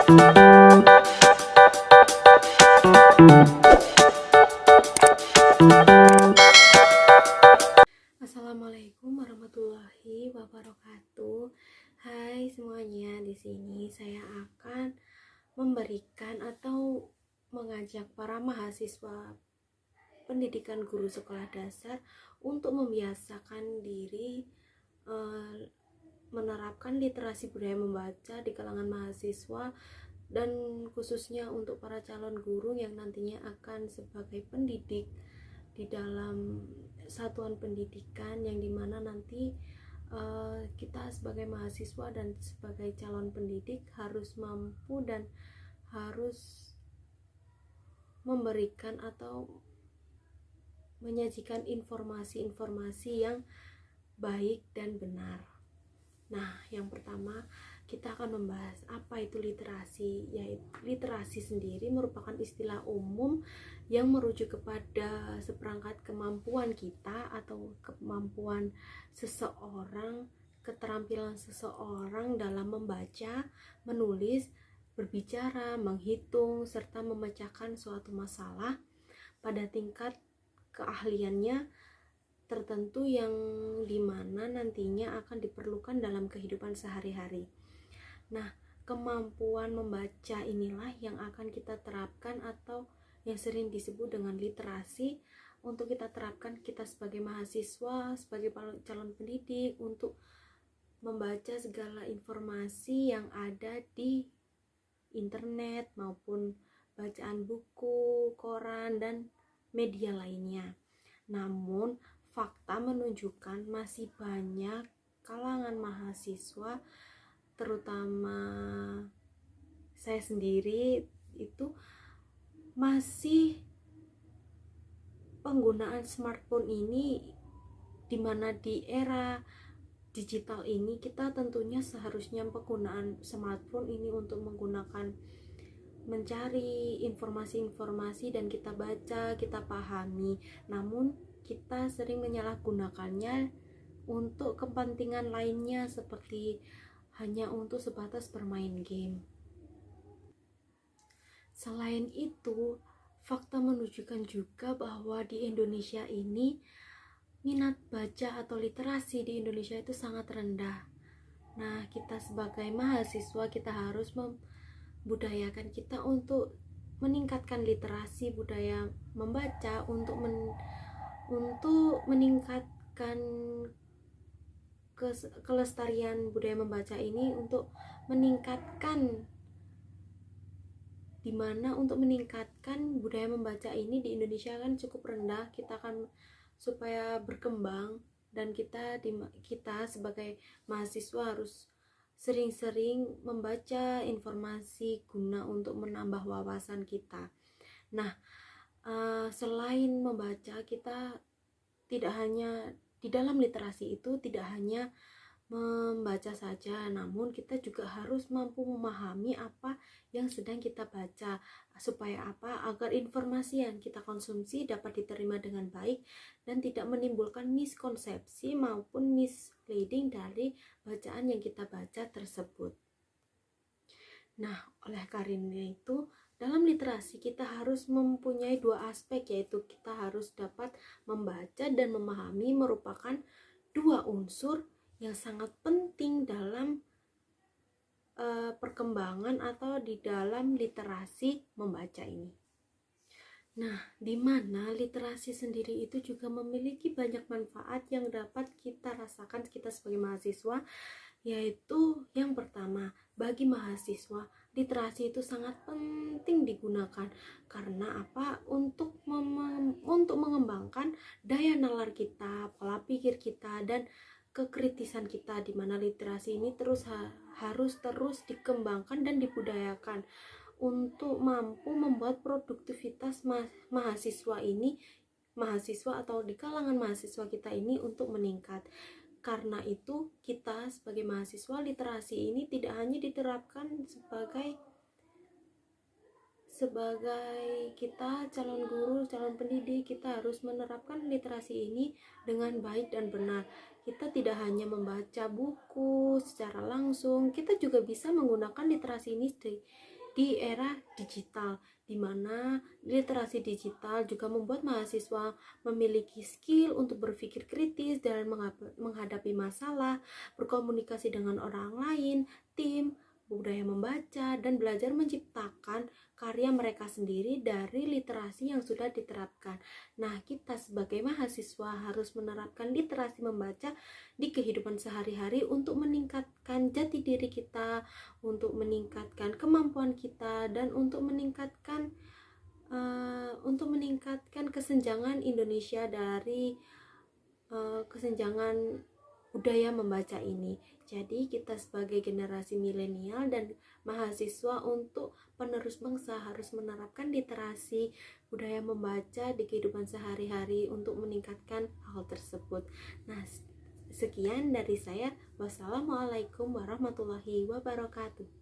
Assalamualaikum warahmatullahi wabarakatuh. Hai semuanya, di sini saya akan memberikan atau mengajak para mahasiswa pendidikan guru sekolah dasar untuk membiasakan diri menerapkan literasi budaya membaca di kalangan mahasiswa, dan khususnya untuk para calon guru yang nantinya akan sebagai pendidik di dalam satuan pendidikan, yang dimana nanti kita sebagai mahasiswa dan sebagai calon pendidik harus mampu dan harus memberikan atau menyajikan informasi-informasi yang baik dan benar. Nah, yang pertama kita akan membahas apa itu literasi. Yaitu literasi sendiri merupakan istilah umum yang merujuk kepada seperangkat kemampuan kita atau kemampuan seseorang, keterampilan seseorang dalam membaca, menulis, berbicara, menghitung, serta memecahkan suatu masalah pada tingkat keahliannya tertentu yang dimana nantinya akan diperlukan dalam kehidupan sehari-hari. Nah, kemampuan membaca inilah yang akan kita terapkan atau yang sering disebut dengan literasi untuk kita terapkan kita sebagai mahasiswa, sebagai calon pendidik, untuk membaca segala informasi yang ada di internet maupun bacaan buku, koran, dan media lainnya. Namun fakta menunjukkan masih banyak kalangan mahasiswa, terutama saya sendiri, itu masih penggunaan smartphone ini, dimana di era digital ini kita tentunya seharusnya penggunaan smartphone ini untuk menggunakan mencari informasi-informasi dan kita baca, kita pahami. Namun kita sering menyalahgunakannya untuk kepentingan lainnya, seperti hanya untuk sebatas bermain game. Selain itu, fakta menunjukkan juga bahwa di Indonesia ini minat baca atau literasi di Indonesia itu sangat rendah. Nah, kita sebagai mahasiswa kita harus membudayakan kita untuk meningkatkan literasi budaya membaca, untuk meningkatkan kelestarian budaya membaca ini, untuk meningkatkan dimana untuk meningkatkan budaya membaca ini di Indonesia kan cukup rendah. Kita akan supaya berkembang, dan kita sebagai mahasiswa harus sering-sering membaca informasi guna untuk menambah wawasan kita. Nah, selain membaca, kita tidak hanya di dalam literasi itu tidak hanya membaca saja, namun kita juga harus mampu memahami apa yang sedang kita baca. Supaya apa? Agar informasi yang kita konsumsi dapat diterima dengan baik dan tidak menimbulkan miskonsepsi maupun misleading dari bacaan yang kita baca tersebut. Nah, oleh karena itu, dalam literasi kita harus mempunyai dua aspek, yaitu kita harus dapat membaca dan memahami, merupakan dua unsur yang sangat penting dalam perkembangan atau di dalam literasi membaca ini. Nah, di mana literasi sendiri itu juga memiliki banyak manfaat yang dapat kita rasakan kita sebagai mahasiswa, yaitu yang pertama, bagi mahasiswa literasi itu sangat penting digunakan. Karena apa? Untuk mengembangkan daya nalar kita, pola pikir kita, dan kekritisan kita, di mana literasi ini harus terus dikembangkan dan dibudayakan untuk mampu membuat produktivitas mahasiswa atau di kalangan mahasiswa kita ini untuk meningkat. Karena itu, kita sebagai mahasiswa, literasi ini tidak hanya diterapkan sebagai kita calon guru, calon pendidik, kita harus menerapkan literasi ini dengan baik dan benar. Kita tidak hanya membaca buku secara langsung, kita juga bisa menggunakan literasi ini di era digital, di mana literasi digital juga membuat mahasiswa memiliki skill untuk berpikir kritis dan menghadapi masalah, berkomunikasi dengan orang lain, tim, budaya membaca, dan belajar menciptakan karya mereka sendiri dari literasi yang sudah diterapkan. Nah, kita sebagai mahasiswa harus menerapkan literasi membaca di kehidupan sehari-hari untuk meningkatkan jati diri kita, untuk meningkatkan kemampuan kita, dan untuk meningkatkan kesenjangan Indonesia dari kesenjangan budaya membaca ini. Jadi kita sebagai generasi milenial dan mahasiswa untuk penerus bangsa harus menerapkan literasi budaya membaca di kehidupan sehari-hari untuk meningkatkan hal tersebut. Nah, sekian dari saya. Wassalamualaikum warahmatullahi wabarakatuh.